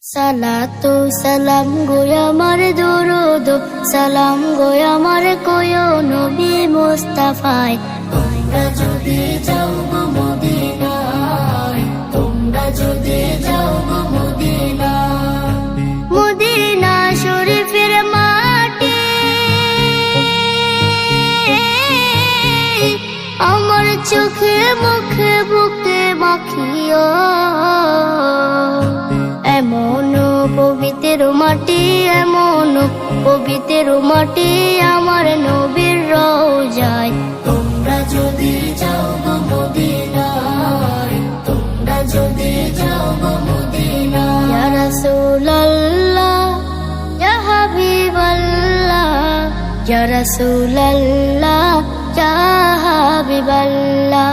সালাতু সালাম গো আমার দরুদ সালাম গো আমার কোয় নবী মুস্তাফায়। তোমরা যদি যাও গো মদিনায়, তোমরা যদি যাও গো মদিনায়, মদিনা শরীফের মাটি আমার চোখে মুখে বুকে মাখিও। এমন পবিত্র মাটি, এমন পবিত্র মাটি আমার নবীর রওজায়। তোমরা যদি যাও গো মদিনায়, তোমরা যদি যাও গো মদিনায়। ইয়া রাসূলুল্লাহ ইয়া হাবিবাল্লাহ, ইয়া রাসূলুল্লাহ ইয়া হাবিবাল্লাহ।